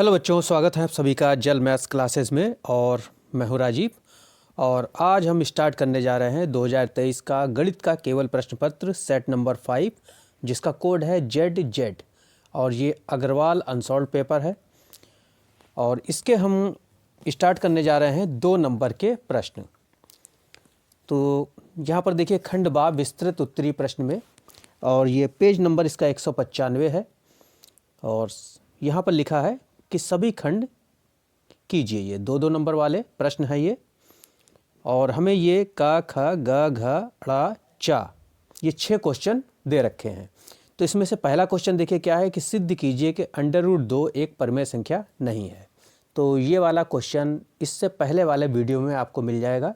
Hello बच्चों, स्वागत है आप सभी का जल मैथ्स क्लासेस में। और मैं हूं राजीव। और आज हम स्टार्ट करने जा रहे हैं 2023 का गणित का केवल प्रश्न पत्र सेट नंबर 5, जिसका कोड है ZZ। और ये अग्रवाल अनसॉल्व पेपर है। और इसके हम स्टार्ट करने जा रहे हैं 2 नंबर के प्रश्न। तो यहाँ पर देखिए खंड बा विस्तृत उत्तरी प्रश्न में, और ये पेज नंबर इसका 195 है। और यहाँ पर लिखा है कि सभी खंड कीजिए। ये 2-2 नंबर वाले प्रश्न है ये। और हमें ये का ख ग घ ड़ चा ये 6 क्वेश्चन दे रखे हैं। तो इसमें से पहला क्वेश्चन देखिए क्या है कि सिद्ध कीजिए कि √2 एक परमेय संख्या नहीं है। तो ये वाला क्वेश्चन इससे पहले वाले वीडियो में आपको मिल जाएगा।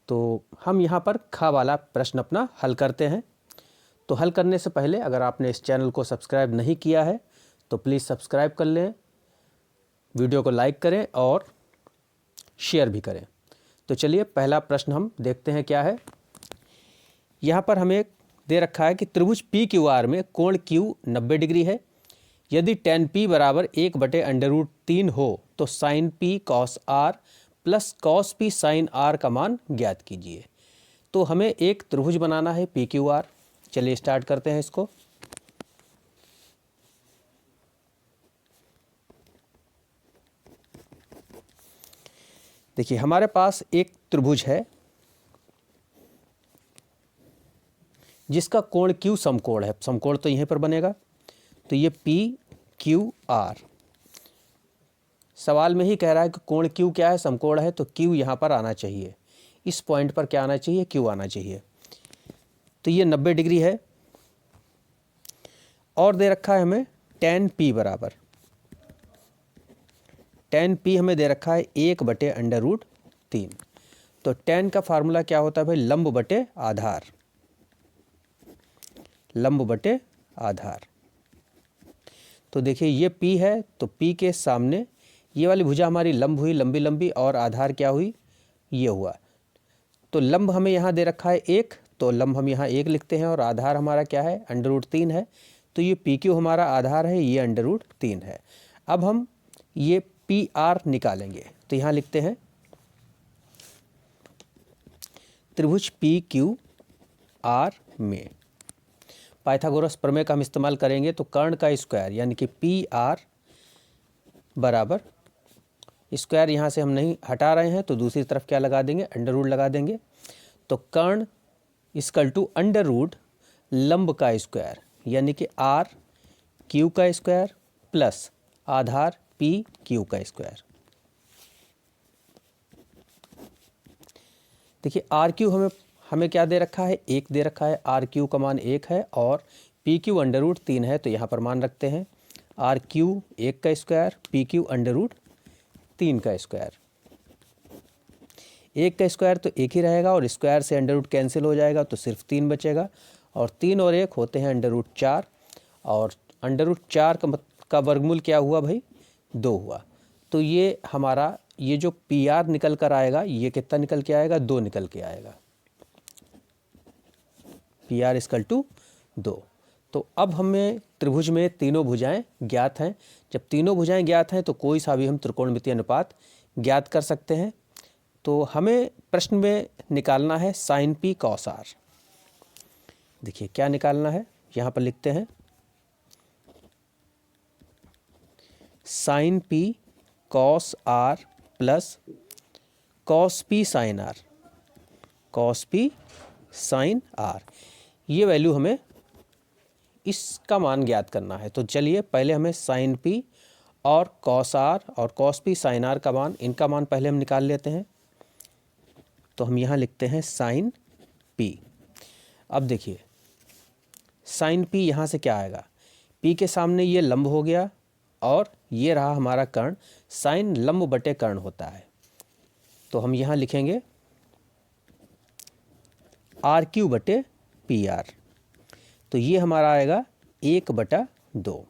तो हम यहाँ पर खा वाला प्रश्न अपना हल करते हैं। तो हल करने से पहले अगर आपने इस चैनल को सब्सक्राइब नहीं किया है तो प्लीज़ सब्सक्राइब कर लें, वीडियो को लाइक करें और शेयर भी करें। तो चलिए पहला प्रश्न हम देखते हैं क्या है। यहाँ पर हमें दे रखा है कि त्रिभुज PQR में कोण Q 90 डिग्री है। यदि tan P बराबर 1/√3 हो तो sin P cos R plus cos P sin R का मान ज्ञात कीजिए। तो हमें एक त्रिभुज बनाना है PQR। चलिए स्टार्ट करते हैं इसको। देखिए हमारे पास एक त्रिभुज है जिसका कोण Q समकोण है। समकोण तो यहीं पर बनेगा। तो ये PQR सवाल में ही कह रहा है कि कोण Q क्या है, समकोण है, तो Q यहाँ पर आना चाहिए। इस पॉइंट पर क्या आना चाहिए, Q आना चाहिए। तो ये 90 डिग्री है। और दे रखा है हमें tan P बराबर, tan P हमें दे रखा है 1/√3। तो tan का फार्मूला क्या होता है भाई, लंब बटे आधार। लंब बटे आधार। तो देखिए ये P है, तो P के सामने ये वाली भुजा हमारी लंब हुई, लंबी लंबी, और आधार क्या हुई, ये हुआ। तो लंब हमें यहाँ दे रखा है 1, तो लंब हम यहाँ 1 लिखते हैं। और आधार हमारा क्या है, √3 है। तो ये PQ हमारा आधार है, ये √3 है। अब हम ये PR निकालेंगे। तो यहाँ लिखते हैं त्रिभुज PQR में पाइथागोरस प्रमेय का हम इस्तेमाल करेंगे। तो कर्ण का स्क्वायर यानी कि PR बराबर, स्क्वायर यहाँ से हम नहीं हटा रहे हैं तो दूसरी तरफ क्या लगा देंगे, अंडर रूट लगा देंगे। तो कर्ण इक्वल टू अंडर रूट लंब का स्क्वायर यानी कि RQ का स्क्वायर प्लस आधार PQ का स्क्वायर। देखिए RQ हमें क्या दे रखा है, 1 दे रखा है। RQ का मान 1 है और PQ √3 है। तो यहाँ पर मान रखते हैं RQ 1 का स्क्वायर, PQ √3 का स्क्वायर। 1 का स्क्वायर तो 1 ही रहेगा और स्क्वायर से अंडर रूट कैंसिल हो जाएगा, तो सिर्फ 3 बचेगा। और 3 और 1 होते हैं √4। और √4 का वर्गमूल क्या हुआ भाई, 2 हुआ। तो ये हमारा ये जो PR निकल कर आएगा, ये कितना निकल के आएगा, 2 निकल के आएगा। PR equal to 2। तो अब हमें त्रिभुज में तीनों भुजाएं ज्ञात हैं। जब तीनों भुजाएं ज्ञात हैं तो कोई सा भी हम त्रिकोणमितीय अनुपात ज्ञात कर सकते हैं। तो हमें प्रश्न में निकालना है sin P cos R। देखिए क्या निकालना है, यहाँ पर लिखते हैं sin P cos R plus cos P sin R। cos P sin R ये वैल्यू हमें इसका मान ज्ञात करना है। तो चलिए पहले हमें sin P और cos R और cos P sin R का मान, इनका मान पहले हम निकाल लेते हैं। तो हम यहाँ लिखते हैं sin P। अब देखिए sin P यहाँ से क्या आएगा, P के सामने ये लंब हो गया और ये रहा हमारा कर्ण। sin लंब बटे कर्ण होता है। तो हम यहाँ लिखेंगे RQ बटे PR। तो ये हमारा आएगा 1/2।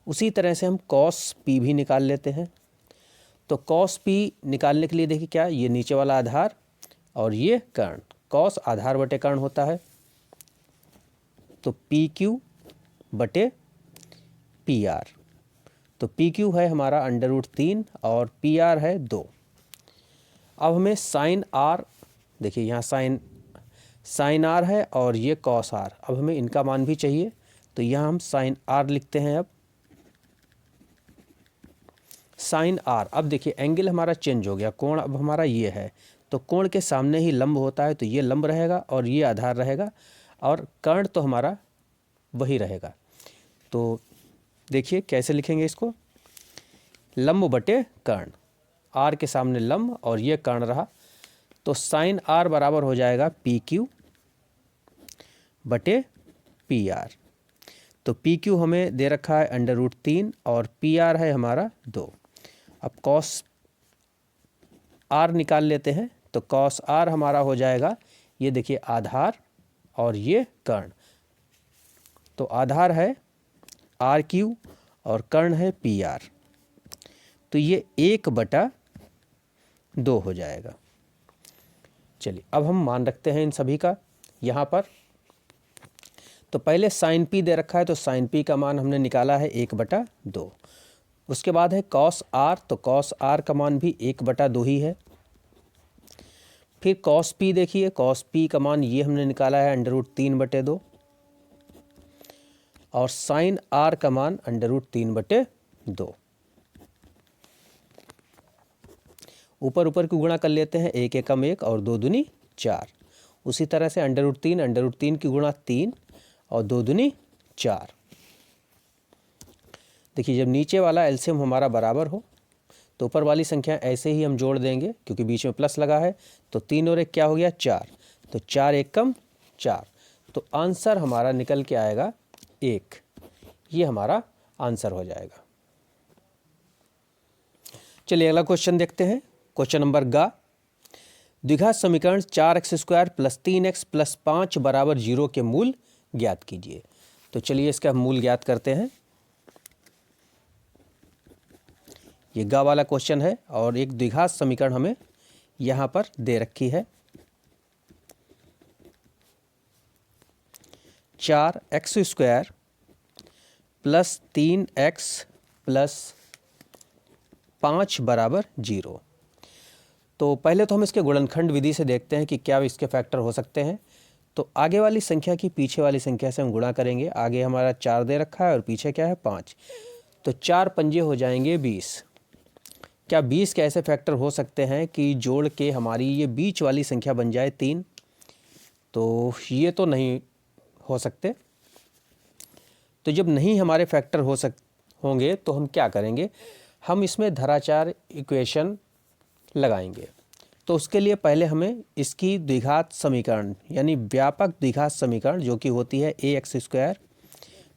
उसी तरह से हम cos P भी निकाल लेते हैं। तो cos P निकालने के लिए देखिए क्या, ये नीचे वाला आधार और ये कर्ण, cos आधार बटे कर्ण होता है। तो PQ बटे PR। तो पी क्यू है हमारा √3 और पी आर है 2। अब हमें साइन आर, देखिए यहाँ साइन आर है और ये कॉस आर, अब हमें इनका मान भी चाहिए, तो यहाँ हम साइन आर लिखते हैं। अब साइन आर, अब देखिए एंगल हमारा चेंज हो गया, कोण अब हमारा ये है, तो कोण के सामने ही लंब होता है, तो ये लंब रहेगा और ये आधार रहेगा, और कर्ण तो हमारा वही रहेगा। तो देखिए कैसे लिखेंगे इसको, लंब बटे कर्ण, आर के सामने लंब और ये कर्ण रहा, तो साइन आर बराबर हो जाएगा पी क्यू बटे पी आर। तो पी क्यू हमें दे रखा है √3 और पी आर है हमारा 2। अब कॉस आर निकाल लेते हैं, तो कॉस आर हमारा हो जाएगा, ये देखिए आधार और ये कर्ण, तो आधार है आर क्यू और कर्ण है पी आर, तो ये 1/2 हो जाएगा। चलिए अब हम मान रखते हैं इन सभी का यहाँ पर। तो पहले साइन पी दे रखा है, तो साइन पी का मान हमने निकाला है 1/2। उसके बाद है कॉस आर, तो कॉस आर का मान भी 1/2 ही है। फिर कॉस पी, देखिए कॉस पी का मान ये हमने निकाला है √3/2, और साइन आर का मान √3/2। ऊपर ऊपर की गुणा कर लेते हैं, 1 एकम 1 और 2 दूनी 4। उसी तरह से √3 की गुणा 3 और 2 दूनी 4। देखिए जब नीचे वाला एलसीएम हमारा बराबर हो तो ऊपर वाली संख्या ऐसे ही हम जोड़ देंगे, क्योंकि बीच में प्लस लगा है, तो 3 और 1 क्या हो गया 4, तो 4 एकम 4, तो आंसर हमारा निकल के आएगा 1। ये हमारा आंसर हो जाएगा। चलिए अगला क्वेश्चन देखते हैं। क्वेश्चन नंबर ग, द्विघात समीकरण 4x² + 3x + 5 = 0 के मूल ज्ञात कीजिए। तो चलिए इसका मूल ज्ञात करते हैं। ये गा वाला क्वेश्चन है और एक द्विघात समीकरण हमें यहाँ पर दे रखी है। 4x² + 3x + 5 = 0। तो पहले तो हम इसके गुणनखंड विधि से देखते हैं कि क्या इसके फैक्टर हो सकते हैं। तो आगे वाली संख्या की पीछे वाली संख्या से हम गुणा करेंगे। आगे हमारा 4 दे रखा है और पीछे क्या है 5, तो 4 पंजे हो जाएंगे 20। क्या 20 के ऐसे फैक्टर हो सकते हैं कि जोड़ के हमारी ये बीच वाली संख्या बन जाए 3? तो ये तो नहीं हो सकते। तो जब नहीं हमारे फैक्टर होंगे तो हम क्या करेंगे, हम इसमें धराचार इक्वेशन लगाएंगे। तो उसके लिए पहले हमें इसकी द्विघात समीकरण यानी व्यापक द्विघात समीकरण जो कि होती है ax²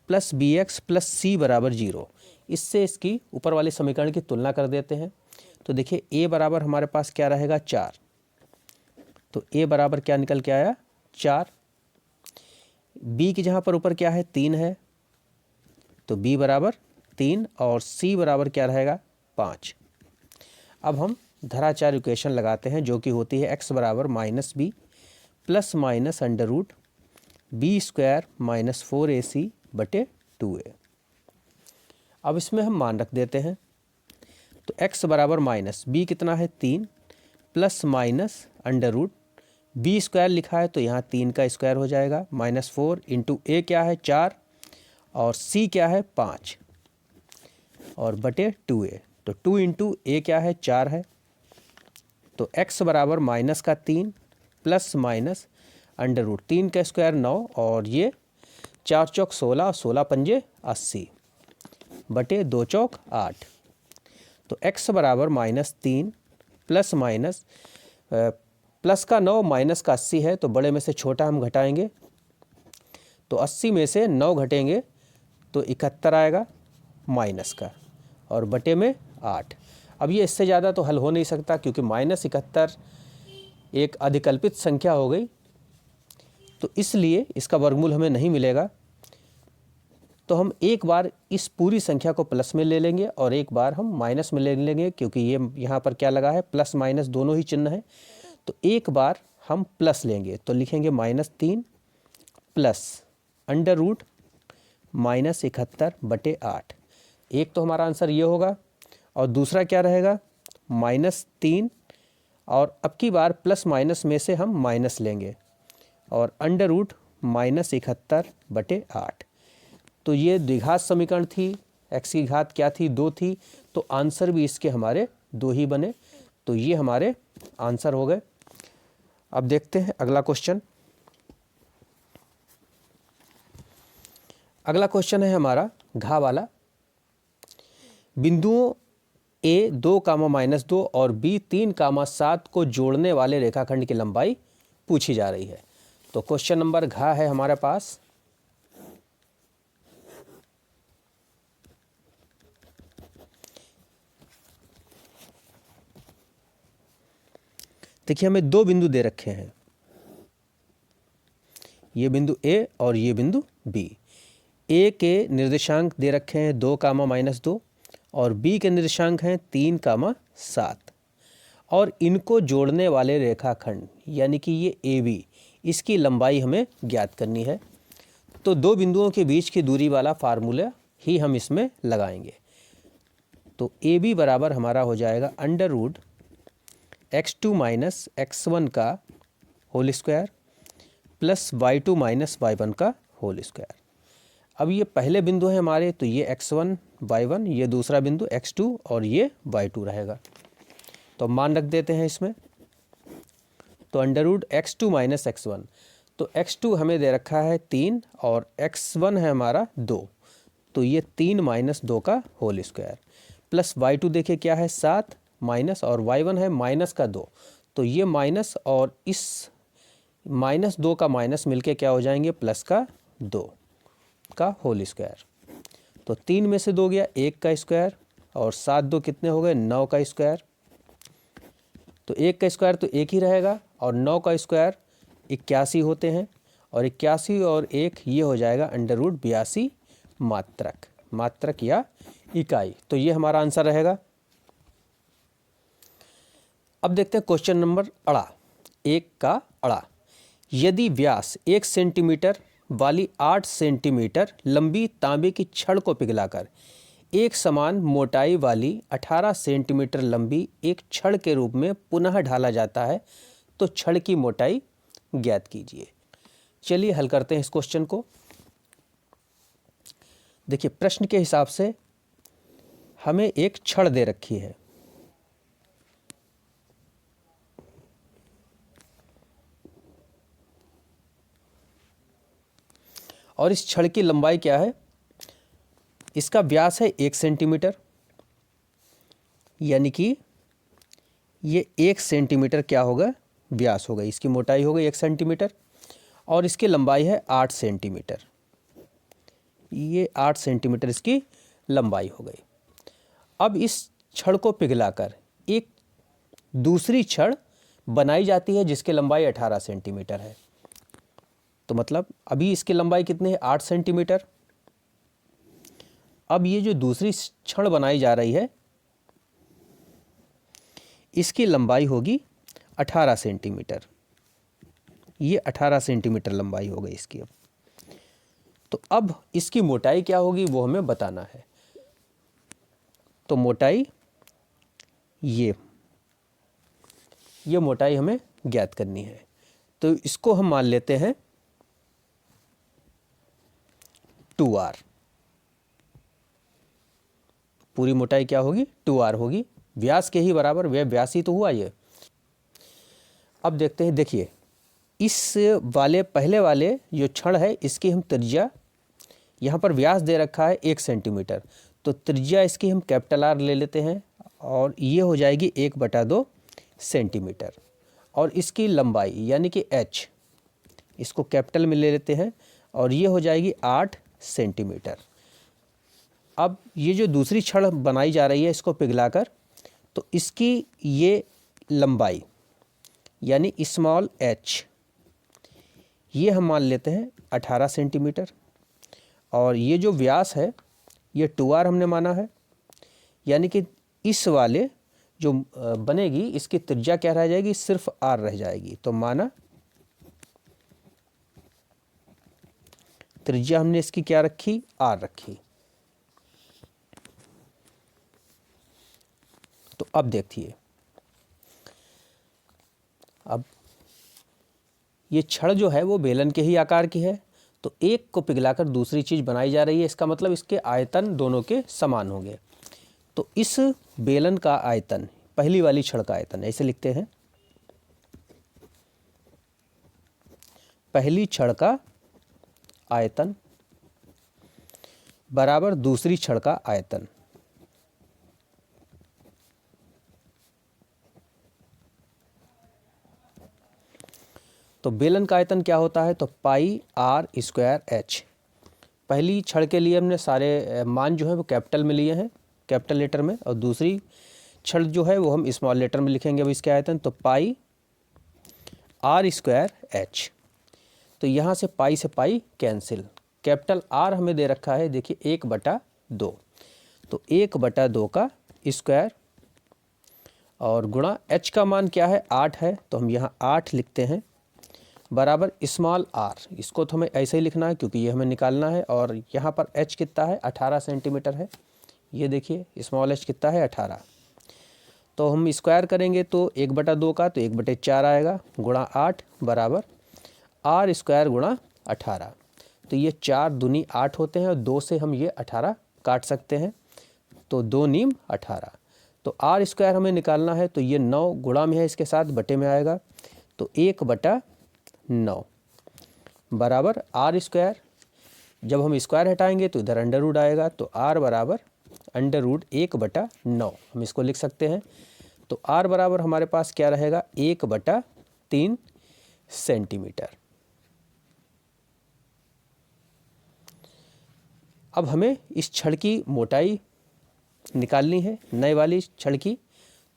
+ bx + c = 0, इससे इसकी ऊपर वाले समीकरण की तुलना कर देते हैं। तो देखिए a बराबर हमारे पास क्या रहेगा 4, तो a बराबर क्या निकल के आया 4। b की जहाँ पर ऊपर क्या है 3 है, तो b बराबर 3 और c बराबर क्या रहेगा 5। अब हम धराचार इक्वेशन लगाते हैं जो कि होती है x बराबर -b + -√b² - 4ac / 2a। अब इसमें हम मान रख देते हैं। तो x बराबर -b कितना है 3 + -√b² लिखा है, तो यहाँ 3 का स्क्वायर हो जाएगा, -4 × a क्या है 4 और c क्या है 5 और बटे 2a, तो 2 × a क्या है 4 है। तो x बराबर -3 + -√3 का स्क्वायर 9 और ये 4 चौक 16 और 16 पंजे 80 बटे 2 चौक 8। तो x बराबर -3 + प्लस का 9 माइनस का 80 है, तो बड़े में से छोटा हम घटाएंगे, तो 80 में से 9 घटेंगे तो 71 आएगा माइनस का, और बटे में 8। अब ये इससे ज़्यादा तो हल हो नहीं सकता क्योंकि -71 एक अधिकल्पित संख्या हो गई, तो इसलिए इसका वर्गमूल हमें नहीं मिलेगा। तो हम एक बार इस पूरी संख्या को प्लस में ले लेंगे और एक बार हम माइनस में ले लेंगे, क्योंकि ये यहाँ पर क्या लगा है प्लस माइनस दोनों ही चिन्ह है। तो एक बार हम प्लस लेंगे तो लिखेंगे -3 + √-71 बटे 8। एक तो हमारा आंसर ये होगा और दूसरा क्या रहेगा -3, और अब की बार प्लस माइनस में से हम माइनस लेंगे और अंडर रूट -71/8। तो ये द्विघात समीकरण थी, x की घात क्या थी 2 थी, तो आंसर भी इसके हमारे 2 ही बने। तो ये हमारे आंसर हो गए। अब देखते हैं अगला क्वेश्चन। अगला क्वेश्चन है हमारा घा वाला। बिंदुओं A 2, -2 और B 3, 7 को जोड़ने वाले रेखाखंड की लंबाई पूछी जा रही है। तो क्वेश्चन नंबर घ है हमारे पास। देखिए हमें 2 बिंदु दे रखे हैं, ये बिंदु A और ये बिंदु B। A के निर्देशांक दे रखे हैं 2, -2 और B के निर्देशांक हैं 3, 7 और इनको जोड़ने वाले रेखाखंड यानी कि ये AB, इसकी लंबाई हमें ज्ञात करनी है। तो 2 बिंदुओं के बीच की दूरी वाला फार्मूला ही हम इसमें लगाएंगे। तो AB बराबर हमारा हो जाएगा √ x2 - x1 का whole square plus y2 - y1 का होल स्क्वायर। अब ये पहले बिंदु है हमारे, तो ये x1 y1, ये दूसरा बिंदु x2 और ये y2 रहेगा। तो मान रख देते हैं इसमें। तो √ x2 - x1, तो x2 हमें दे रखा है 3 और x1 है हमारा 2, तो ये 3 - 2 का होल स्क्वायर प्लस y2 देखिए क्या है 7 माइनस, और y1 है -2, तो ये माइनस और इस -2 का माइनस मिलके क्या हो जाएंगे +2 का होल स्क्वायर। तो 3 में से 2 गया 1 का स्क्वायर और 7 2 कितने हो गए 9 का स्क्वायर। तो 1 का स्क्वायर तो 1 ही रहेगा और 9 का स्क्वायर 81 होते हैं, और 81 और 1 ये हो जाएगा √ 82 मात्रक या इकाई। तो ये हमारा आंसर रहेगा। अब देखते हैं क्वेश्चन नंबर 1 का अड़ा। यदि व्यास 1 सेंटीमीटर वाली 8 सेंटीमीटर लंबी तांबे की छड़ को पिघलाकर एक समान मोटाई वाली 18 सेंटीमीटर लंबी एक छड़ के रूप में पुनः ढाला जाता है, तो छड़ की मोटाई ज्ञात कीजिए। चलिए हल करते हैं इस क्वेश्चन को। देखिए प्रश्न के हिसाब से हमें एक छड़ दे रखी है, और इस छड़ की लंबाई क्या है, इसका व्यास है 1 सेंटीमीटर, यानी कि ये 1 सेंटीमीटर क्या होगा व्यास होगा, इसकी मोटाई हो गई 1 सेंटीमीटर, और इसकी लंबाई है 8 सेंटीमीटर, ये 8 सेंटीमीटर इसकी लंबाई हो गई। अब इस छड़ को पिघलाकर एक दूसरी छड़ बनाई जाती है जिसकी लंबाई 18 सेंटीमीटर है। तो मतलब अभी इसकी लंबाई कितनी है 8 सेंटीमीटर। अब ये जो दूसरी छड़ बनाई जा रही है इसकी लंबाई होगी 18 सेंटीमीटर, ये 18 सेंटीमीटर लंबाई हो गई इसकी। तो अब इसकी मोटाई क्या होगी वो हमें बताना है। तो मोटाई ये मोटाई हमें ज्ञात करनी है। तो इसको हम मान लेते हैं 2r। पूरी मोटाई क्या होगी 2r होगी, व्यास के ही बराबर, वह व्यास ही तो हुआ ये। अब देखते हैं, देखिए इस वाले पहले वाले जो छड़ है इसकी हम त्रिज्या, यहाँ पर व्यास दे रखा है 1 सेंटीमीटर, तो त्रिज्या इसकी हम R ले लेते हैं और ये हो जाएगी 1/2 सेंटीमीटर, और इसकी लंबाई यानी कि h इसको कैपिटल में ले लेते हैं और ये हो जाएगी 8 सेंटीमीटर। अब ये जो दूसरी छड़ बनाई जा रही है इसको पिघलाकर, तो इसकी ये लंबाई यानी स्मॉल h ये हम मान लेते हैं 18 सेंटीमीटर, और ये जो व्यास है ये 2r हमने माना है, यानी कि इस वाले जो बनेगी इसकी त्रिज्या क्या रह जाएगी, सिर्फ r रह जाएगी। तो माना त्रिज्या हमने इसकी क्या रखी, r रखी। तो अब देखिए, अब ये छड़ जो है वो बेलन के ही आकार की है, तो एक को पिघलाकर दूसरी चीज़ बनाई जा रही है, इसका मतलब इसके आयतन दोनों के समान होंगे। तो इस बेलन का आयतन, पहली वाली छड़ का आयतन ऐसे लिखते हैं, पहली छड़ का आयतन बराबर दूसरी छड़ का आयतन। तो बेलन का आयतन क्या होता है, तो पाई आर स्क्वायर एच। पहली छड़ के लिए हमने सारे मान जो है वो कैपिटल में लिए हैं, कैपिटल लेटर में, और दूसरी छड़ जो है वो हम स्मॉल लेटर में लिखेंगे अब इसके आयतन, तो पाई आर स्क्वायर एच। तो यहाँ से पाई कैंसिल, कैपिटल आर हमें दे रखा है, देखिए 1/2, तो 1/2 का स्क्वायर और गुणा एच का मान क्या है 8 है, तो हम यहाँ 8 लिखते हैं, बराबर स्मॉल आर, इसको तो हमें ऐसे ही लिखना है क्योंकि ये हमें निकालना है, और यहाँ पर एच कितना है 18 सेंटीमीटर है, ये देखिए स्मॉल एच कितना है 18। तो हम स्क्वायर करेंगे तो 1/2 का तो 1/4 आएगा, गुणा 8 बराबर आर स्क्वायर गुणा 18। तो ये 4 दूनी 8 होते हैं और 2 से हम ये 18 काट सकते हैं, तो 2 नीम 18। तो आर स्क्वायर हमें निकालना है, तो ये 9 गुणा में है, इसके साथ बटे में आएगा, तो 1/9 बराबर आर स्क्वायर। जब हम स्क्वायर हटाएंगे तो इधर अंडर रूट आएगा, तो आर बराबर अंडर रूट 1/9 हम इसको लिख सकते हैं। तो आर बराबर हमारे पास क्या रहेगा 1/3 सेंटीमीटर। अब हमें इस छड़ की मोटाई निकालनी है, नए वाली छड़ की,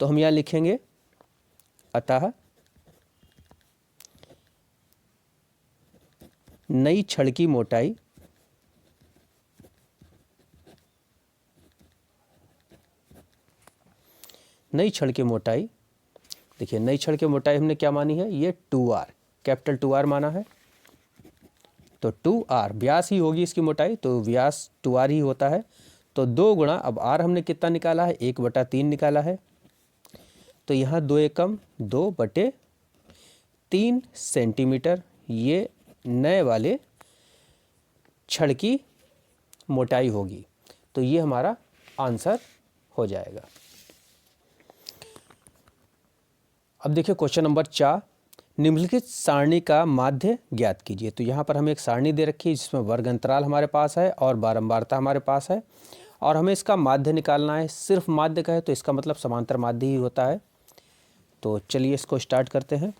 तो हम यहाँ लिखेंगे अतः नई छड़ की मोटाई देखिए नई छड़ की मोटाई हमने क्या मानी है, ये 2r, कैपिटल 2r माना है, तो 2r व्यास ही होगी इसकी मोटाई, तो व्यास 2r ही होता है। तो 2 गुणा, अब r हमने कितना निकाला है 1/3 निकाला है, तो यहाँ 2 एकम 2/3 सेंटीमीटर ये नए वाले छड़ की मोटाई होगी। तो ये हमारा आंसर हो जाएगा। अब देखिए क्वेश्चन नंबर 4, निम्नलिखित सारणी का माध्य ज्ञात कीजिए। तो यहाँ पर हमें एक सारणी दे रखी है जिसमें वर्ग अंतराल हमारे पास है और बारंबारता हमारे पास है, और हमें इसका माध्य निकालना है। सिर्फ माध्य का है तो इसका मतलब समांतर माध्य ही होता है। तो चलिए इसको स्टार्ट करते हैं।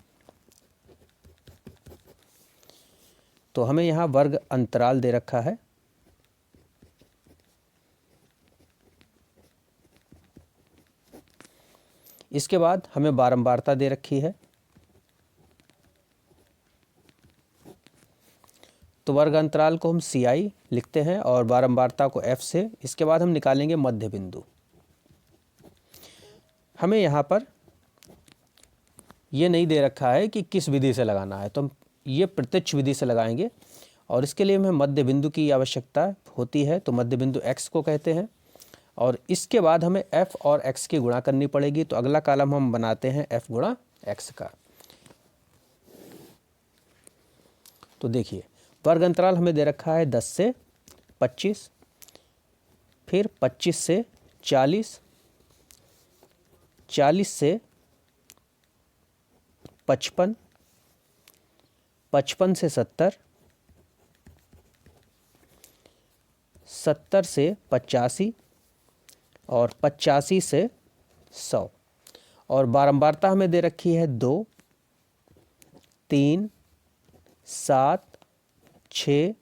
तो हमें यहाँ वर्ग अंतराल दे रखा है, इसके बाद हमें बारंबारता दे रखी है, तो वर्ग अंतराल को हम CI लिखते हैं और बारंबारता को F से। इसके बाद हम निकालेंगे मध्य बिंदु। हमें यहाँ पर ये नहीं दे रखा है कि किस विधि से लगाना है, तो हम ये प्रत्यक्ष विधि से लगाएंगे, और इसके लिए हमें मध्य बिंदु की आवश्यकता होती है। तो मध्य बिंदु X को कहते हैं, और इसके बाद हमें F और X की गुणा करनी पड़ेगी। तो अगला कॉलम हम बनाते हैं F गुणा X का। तो देखिए वर्ग अंतराल हमें दे रखा है 10 से 25, फिर 25 से 40, 40 से 55, 55 से 70, 70 से 85 और 85 से 100। और बारंबारता हमें दे रखी है 2, 3, 7, 6,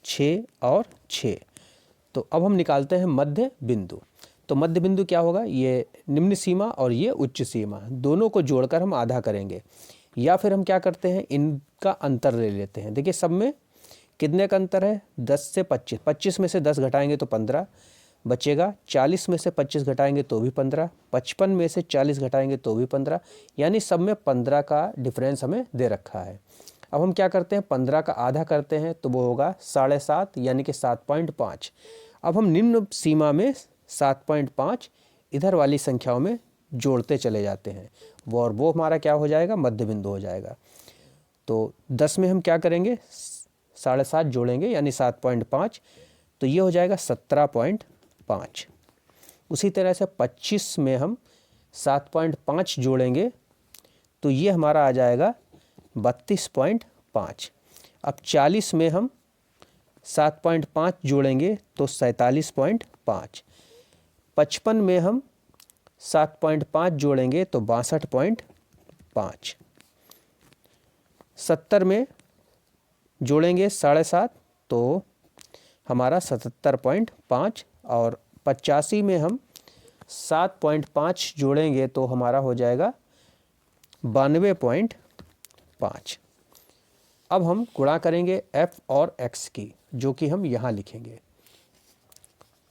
6 और 6। तो अब हम निकालते हैं मध्य बिंदु। तो मध्य बिंदु क्या होगा, ये निम्न सीमा और ये उच्च सीमा, दोनों को जोड़कर हम आधा करेंगे, या फिर हम क्या करते हैं इनका अंतर ले लेते हैं। देखिए सब में कितने का अंतर है, 10 से 25, 25 में से 10 घटाएंगे तो 15 बचेगा, 40 में से 25 घटाएंगे तो भी 15, 55 में से 40 घटाएंगे तो भी 15, यानी सब में 15 का डिफरेंस हमें दे रखा है। अब हम क्या करते हैं 15 का आधा करते हैं, तो वो होगा 7.5 यानी कि 7.5। अब हम निम्न सीमा में 7.5 इधर वाली संख्याओं में जोड़ते चले जाते हैं, वो हमारा क्या हो जाएगा, मध्य बिंदु हो जाएगा। तो 10 में हम क्या करेंगे, 7.5 जोड़ेंगे यानी 7.5, तो ये हो जाएगा 17.5। उसी तरह से 25 में हम 7.5 जोड़ेंगे तो ये हमारा आ जाएगा 32.5। अब 40 में हम 7.5 जोड़ेंगे तो 47.5। 55 में हम 7.5 जोड़ेंगे तो 62.5। 70 में जोड़ेंगे 7.5 तो हमारा 77.5। और 85 में हम 7.5 जोड़ेंगे तो हमारा हो जाएगा 92.5। अब हम गुणा करेंगे f और x की, जो कि हम यहाँ लिखेंगे।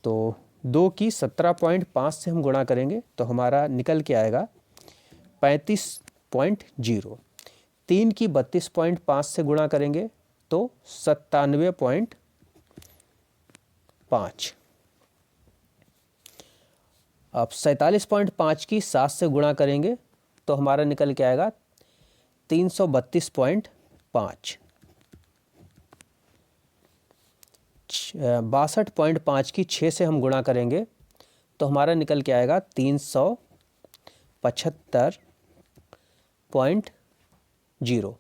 तो 2 की 17.5 से हम गुणा करेंगे तो हमारा निकल के आएगा 35.0। 3 की 32.5 से गुणा करेंगे तो 97.5। अब 47.5 की 7 से गुणा करेंगे तो हमारा निकल के आएगा 332.5। 62.5 की 6 से हम गुणा करेंगे तो हमारा निकल के आएगा 375.0।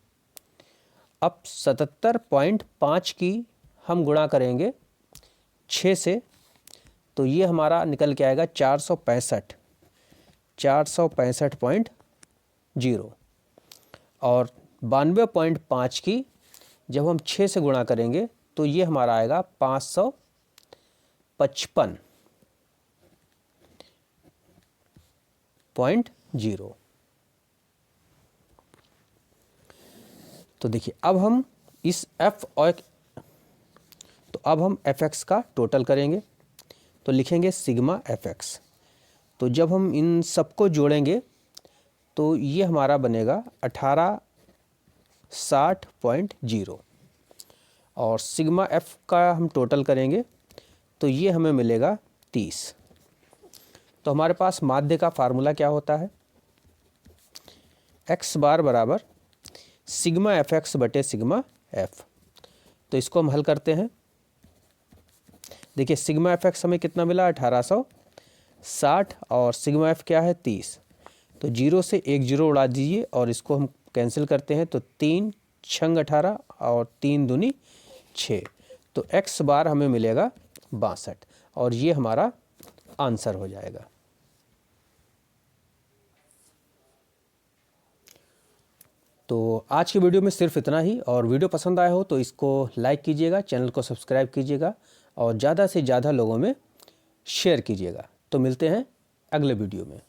अब 77.5 की हम गुणा करेंगे 6 से तो ये हमारा निकल के आएगा 465.0। और 92.5 की जब हम 6 से गुणा करेंगे तो ये हमारा आएगा 555.0। तो देखिए अब हम इस अब हम fx का टोटल करेंगे तो लिखेंगे सिग्मा fx। तो जब हम इन सबको जोड़ेंगे तो ये हमारा बनेगा 1860.0। और सिग्मा f का हम टोटल करेंगे तो ये हमें मिलेगा 30। तो हमारे पास माध्य का फार्मूला क्या होता है, x बार बराबर सिग्मा fx बटे सिग्मा f। तो इसको हम हल करते हैं। देखिए सिग्मा fx हमें कितना मिला, 1860, और सिग्मा f क्या है, 30। तो 0 से 1 0 उड़ा दीजिए और इसको हम कैंसिल करते हैं तो 3 छंग 18 और 3 दूनी 6। तो x बार हमें मिलेगा 62 और ये हमारा आंसर हो जाएगा। तो आज की वीडियो में सिर्फ इतना ही, और वीडियो पसंद आया हो तो इसको लाइक कीजिएगा, चैनल को सब्सक्राइब कीजिएगा और ज़्यादा से ज़्यादा लोगों में शेयर कीजिएगा। तो मिलते हैं अगले वीडियो में।